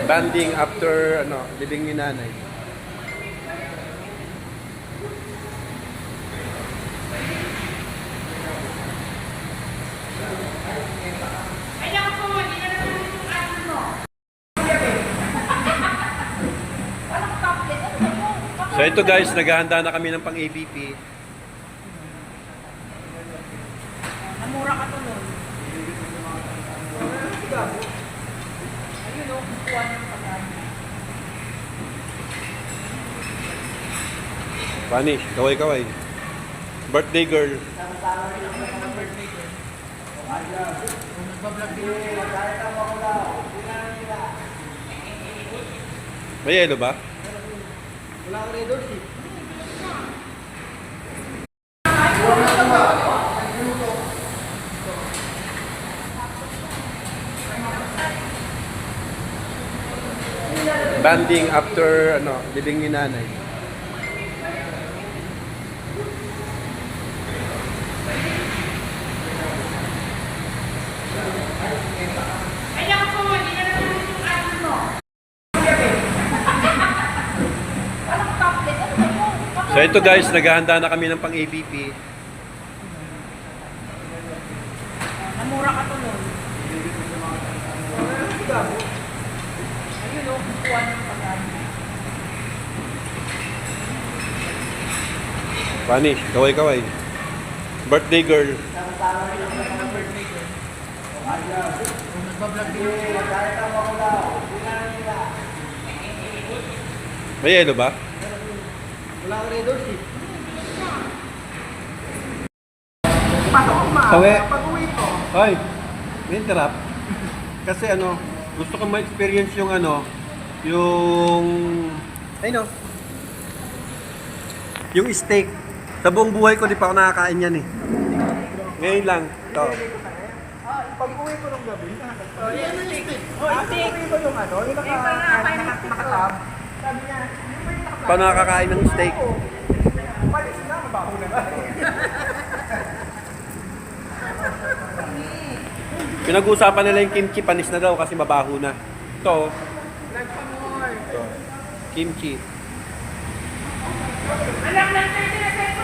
Banding after libing ni nanay. So ito guys, naghahanda na kami ng pang-ABP. Namura ka to nun. Ayun o, kukuha ng pagkain. Pani, kaway-kaway. Birthday girl. May yelo ba? Wala ka rin doon eh. Banding after libing ni nanay. So ito guys, naghahanda na kami ng pang-ABP. Namura ka to nun. Ayun o, kukuha ng pagkain. Pani, kaway-kaway. Birthday girl. May yelo ba? Wala ka rin doon eh. Tawi. Pag-uwi ko. Hoy, may interrupt. Kasi gusto ko ma-experience yung yung steak. Sa buong buhay ko, di pa ako nakakain yan eh. Ngayon lang. Ito. Pag-uwi ko ng gabi. Yan ang steak. Pag-uwi ko yung yung nakatab. Sabi niya, Paano nakakain ng steak? palis na, mabaho na nga. Pinag-uusapan nila yung kimchi, panis na daw kasi mabaho na. Ito. Ito. Kimchi. Alam na tayo na sa ito,